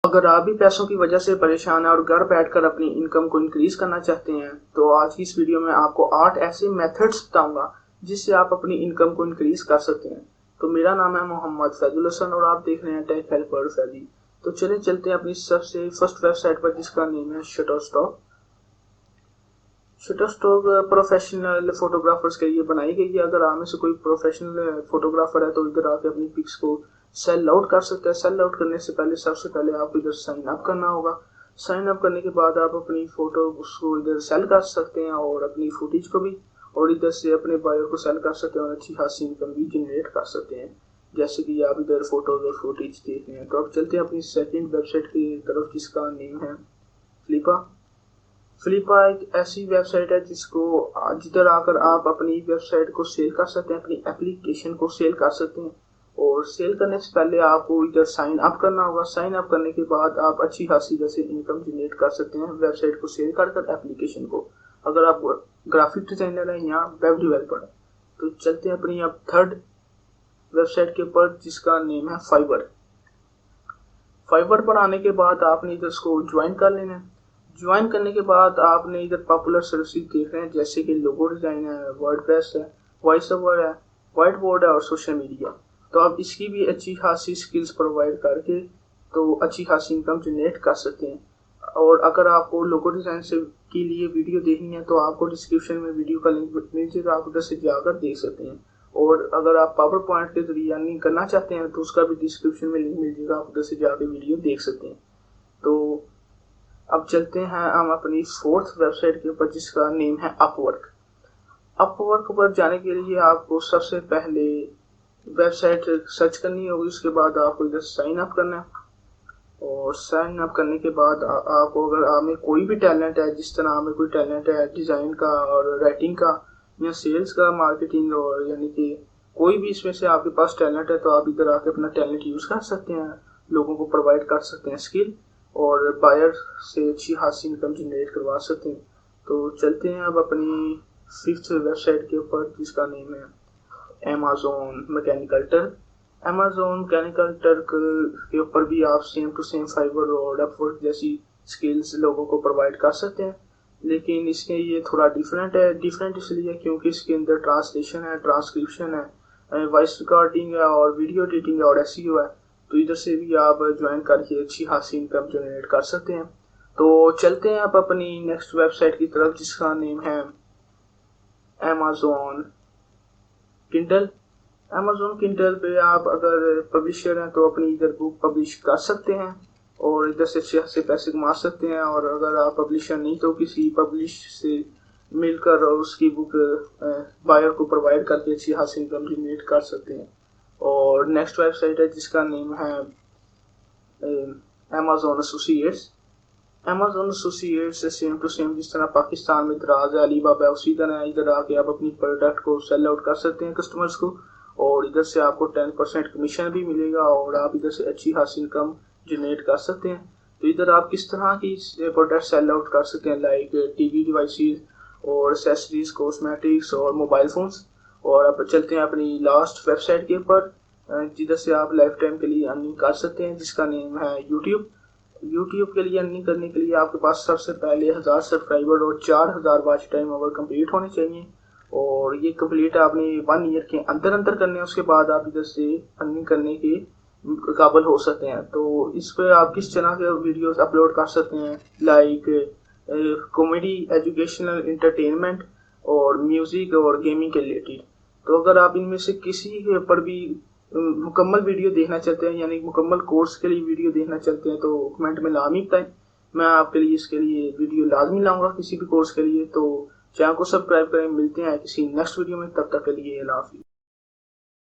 अगर आप भी पैसों की वजह से परेशान हैं और घर बैठकर अपनी इनकम को इंक्रीज करना चाहते हैं तो आज की इस वीडियो में आपको 8 ऐसे मेथड्स बताऊंगा जिससे आप अपनी इनकम को इंक्रीज कर सकते हैं। तो मेरा नाम है मोहम्मद फैजुल हसन और आप देख रहे हैं टेक हेल्पर फैजी। तो चलिए चलते हैं अपनी सबसे फर्स्ट वेबसाइट पर जिसका नेम है शटरस्टॉक। शटरस्टॉक प्रोफेशनल फोटोग्राफर्स के लिए बनाई गई है। अगर आप में से कोई प्रोफेशनल फोटोग्राफर है तो इधर आके अपनी पिक्स को सेल आउट कर सकते हैं। सेल आउट करने से पहले सबसे पहले आपको इधर साइन अप करना होगा। साइन अप करने के बाद आप अपनी फोटो उसको इधर सेल कर सकते हैं और अपनी फुटेज को भी, और इधर से अपने बायो को सेल कर सकते हैं और अच्छी खासी इनकम भी जनरेट कर सकते हैं, जैसे कि आप इधर फोटोज और फुटेज देख रहे हैं। तो अब चलते हैं अपनी सेकंड वेबसाइट की तरफ जिसका नेम है फ्लिपा। फ्लिपा एक ऐसी वेबसाइट है जिधर आकर आप अपनी वेबसाइट को सेल कर सकते हैं, अपनी एप्लीकेशन को सेल कर सकते हैं। और सेल करने से पहले आपको इधर साइन अप करना होगा। साइन अप करने के बाद आप अच्छी खासी जैसे इनकम जनरेट कर सकते हैं वेबसाइट को सेल कर एप्लीकेशन को, अगर आप ग्राफिक डिजाइनर हैं या वेब डेवलपर है। तो चलते हैं अपनी अब थर्ड वेबसाइट के ऊपर जिसका नेम है फाइवर। फाइवर पर आने के बाद आपने इधर इसको ज्वाइन कर लेना है। ज्वाइन करने के बाद आपने इधर पॉपुलर सर्विसेज देख रहे हैं जैसे कि लोगो डिजाइन है, वर्डप्रेस है, वॉइस ओवर है, व्हाइट बोर्ड है और सोशल मीडिया। तो आप इसकी भी अच्छी खासी स्किल्स प्रोवाइड करके तो अच्छी खासी इनकम जनरेट कर सकते हैं। और अगर आपको लोगो डिजाइन से के लिए वीडियो देखनी है तो आपको डिस्क्रिप्शन में वीडियो का लिंक मिल जाएगा, आप उधर से जाकर देख सकते हैं। और अगर आप पावर पॉइंट के जरिए अर्निंग करना चाहते हैं तो उसका भी डिस्क्रिप्शन में लिंक मिल जाएगा, आप उधर से जाकर वीडियो देख सकते हैं। तो अब चलते हैं हम अपनी फोर्थ वेबसाइट के ऊपर जिसका नेम है अपवर्क। अपवर्क पर जाने के लिए आपको सबसे पहले वेबसाइट सर्च करनी होगी, उसके बाद आपको इधर साइन अप करना है। और साइन अप करने के बाद आपको अगर आप में कोई भी टैलेंट है, जिस तरह आप में कोई टैलेंट है डिज़ाइन का और राइटिंग का या सेल्स का, मार्केटिंग, और यानी कि कोई भी इसमें से आपके पास टैलेंट है तो आप इधर आके अपना टैलेंट यूज़ कर सकते हैं, लोगों को प्रोवाइड कर सकते हैं स्किल, और बायर से अच्छी खासी इनकम जनरेट करवा सकते हैं। तो चलते हैं अब अपनी फिफ्थ वेबसाइट के ऊपर जिसका नेम है Amazon Mechanical Turk. Amazon Mechanical Turk के ऊपर भी आप सेम टू सेम फाइवर और अपवर्क जैसी स्किल्स लोगों को प्रोवाइड कर सकते हैं, लेकिन इसके ये थोड़ा डिफरेंट है। डिफरेंट इसलिए क्योंकि इसके अंदर ट्रांसलेशन है, ट्रांसक्रिप्शन है, वॉइस रिकॉर्डिंग है और वीडियो एडिटिंग है और एसईओ है। तो इधर से भी आप ज्वाइन करके अच्छी खासी इनकम जनरेट कर सकते हैं। तो चलते हैं आप अपनी नेक्स्ट वेबसाइट की तरफ जिसका नेम है अमेज़न किंडल। अमेज़न किंडल पे आप अगर पब्लिशर हैं तो अपनी इधर बुक पब्लिश कर सकते हैं और इधर से अच्छे खासे पैसे कमा सकते हैं। और अगर आप पब्लिशर नहीं तो किसी पब्लिश से मिलकर और उसकी बुक बायर को प्रोवाइड करके अच्छी खासी इनकम जनरेट कर सकते हैं। और नेक्स्ट वेबसाइट है जिसका नेम है अमेज़न एसोसिएट्स। अमेज़न एसोसिएट्स से सेम टू सेम जिस तरह पाकिस्तान में दराज है, अलीबाबा है, उसी तरह इधर आके आप अपनी प्रोडक्ट को सेल आउट कर सकते हैं कस्टमर्स को, और इधर से आपको 10% कमीशन भी मिलेगा और आप इधर से अच्छी खासी इनकम जनरेट कर सकते हैं। तो इधर आप किस तरह की प्रोडक्ट सेल आउट कर सकते हैं, लाइक टीवी डिवाइसेस और एक्सेसरीज, कॉस्मेटिक्स और मोबाइल फोन्स। और अब चलते हैं अपनी लास्ट वेबसाइट के ऊपर जिधर से आप लाइफ टाइम के लिए अर्निंग कर सकते हैं जिसका नेम है यूट्यूब। यूट्यूब के लिए अर्निंग करने के लिए आपके पास सबसे पहले 1000 सब्सक्राइबर और 4000 वॉच टाइम ओवर कंप्लीट होने चाहिए, और ये कंप्लीट आपने 1 ईयर के अंदर अंदर करने हैं। उसके बाद आप इधर से अर्निंग करने के काबिल हो सकते हैं। तो इस पर आप किस तरह के वीडियोस अपलोड कर सकते हैं, लाइक कॉमेडी, एजुकेशनल, इंटरटेनमेंट और म्यूजिक और गेमिंग के रिलेटेड। तो अगर आप इनमें से किसी पर भी मुकम्मल वीडियो देखना चाहते हैं, यानी मुकम्मल कोर्स के लिए वीडियो देखना चाहते हैं, तो कमेंट में लाजमी बताएं, मैं आपके लिए इसके लिए वीडियो लाजमी लाऊंगा किसी भी कोर्स के लिए। तो चैनल को सब्सक्राइब करें। मिलते हैं किसी नेक्स्ट वीडियो में, तब तक के लिए अल्लाह हाफिज़।